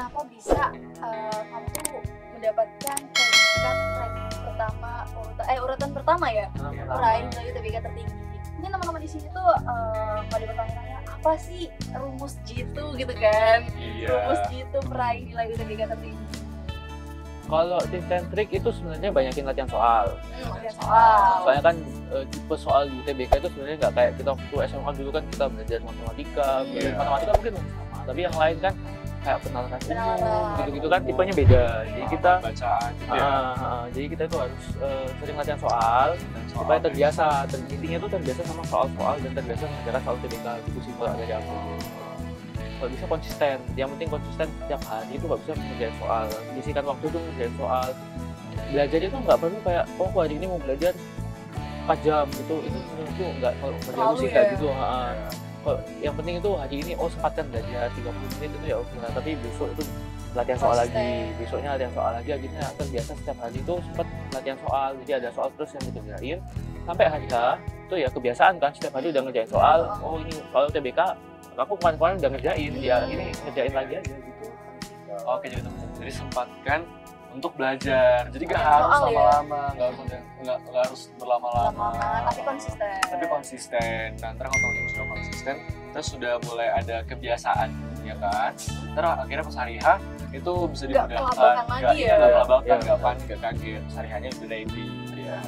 kenapa bisa kamu tuh mendapatkan predikat ranking pertama urutan pertama ya meraih nilai UTBK tertinggi. Mungkin teman-teman di sini tuh pada bertanya-tanya apa sih rumus Jitu gitu kan? Rumus Jitu meraih nilai UTBK tertinggi. Kalau tips and trick itu sebenarnya banyakin latihan soal. Latihan soal. Soalnya kan tipe soal di UTBK itu sebenarnya nggak kayak kita waktu SMA dulu kan kita belajar matematika, matematika mungkin sama, tapi yang lain kan kayak penalaran umum gitu-gitu kan tipenya beda. Jadi kita bacaan gitu ya. Jadi kita itu harus sering latihan soal supaya terbiasa. Intinya tuh terbiasa sama soal-soal dan terbiasa mengerjakan soal UTBK gitu sih kalau dari aku. Kalau bisa konsisten, yang penting konsisten setiap hari itu nggak bisa mengerjain soal, isikan waktu itu mengerjain soal. Belajar itu nggak perlu kayak hari ini mau belajar 4 jam gitu, itu menurutku nggak, kalau kerja sih kayak gitu. Yang penting itu hari ini sempatkan belajar 30 menit itu ya oke, tapi besok itu latihan soal lagi, besoknya latihan soal lagi, akhirnya terbiasa setiap hari itu sempat latihan soal, jadi ada soal terus yang dikerjain sampai hari itu ya kebiasaan kan, setiap hari udah ngerjain soal. Ini soal UTBK aku kemarin udah ngerjain, ya ini ngerjain lagi aja gitu. Oke, jadi sempatkan untuk belajar, jadi gak harus lama-lama, nggak harus berlama-lama, tapi konsisten. Nah, ntar kalau teman-teman sudah konsisten, terus sudah mulai ada kebiasaan, ya kan? Ntar akhirnya pas hari H itu bisa dimudahkan, nggak panik, nggak kaget, pas hari H-nya udah ready. Ya.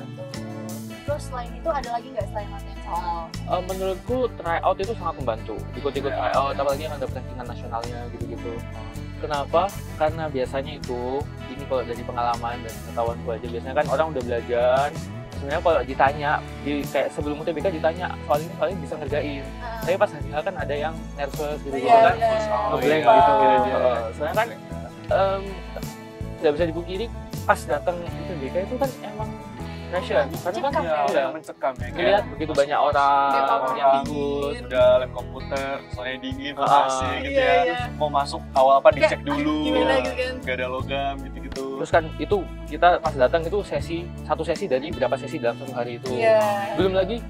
Terus selain itu ada lagi nggak selain latihan soal? Menurutku tryout itu sangat membantu, ikut-ikut tryout, apalagi yang ada rankingan nasionalnya gitu-gitu. Kenapa? Karena biasanya itu, ini kalau dari pengalaman dan pengetahuanku aja, biasanya kan orang udah belajar, sebenarnya kalau ditanya, kayak sebelum UTBK ditanya, soal ini paling bisa ngerjain. Tapi pas hari kan ada yang nervous gitu kan, ngeblank gitu. Soalnya kan, tidak bisa dipungkiri, pas datang UTBK itu kan emang pressure, karena kan mencekam ya. Lihat begitu banyak orang yang ikut, udah lab komputer, soalnya dingin, AC gitu ya. Terus mau masuk awal apa dicek dulu, nggak ada logam gitu-gitu. Terus kan itu kita pas datang itu satu sesi dari berapa sesi dalam satu hari itu. Belum lagi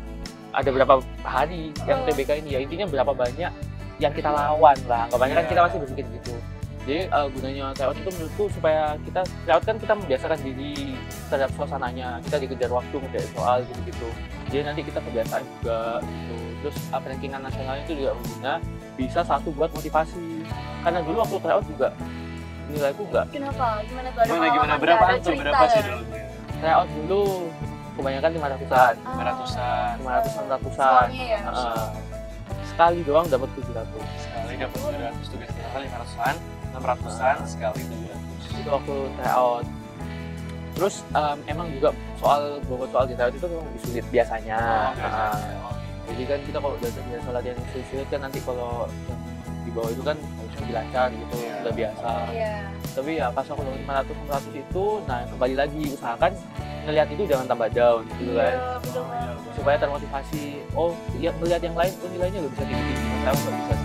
ada berapa hari yang UTBK ini, ya intinya berapa banyak yang kita lawan lah. Kebanyakan kan kita masih berpikir gitu. Jadi gunanya tryout itu menurutku supaya tryout kan kita membiasakan diri terhadap suasananya, kita dikejar waktu menjadi soal gitu-gitu. Jadi nanti kita kebiasaan juga gitu. Terus rankingan nasionalnya itu juga berguna, bisa satu buat motivasi. Karena dulu waktu tryout juga nilaiku enggak. Kenapa? Gimana tuh? Gimana? Berapa sih dulu? Tryout dulu kebanyakan 500-an. 500-an. Sekali doang dapat 700. Sekali dapat 700 tuh guys. 500-an, 600-an, sekali 700. Itu waktu tryout. Terus emang juga bobot soal di tryout itu memang lebih sulit biasanya. Jadi kan kita kalau udah biasa latihan sulit kan nanti kalau yang di bawah itu kan harusnya lebih lancar gitu, udah biasa. Tapi ya pas aku 500-600 itu, nah kembali lagi usahakan ngelihat itu jangan tambah down gitu kan. Supaya termotivasi, ya melihat yang lain nilainya udah bisa tinggi-tinggi, saya nggak bisa.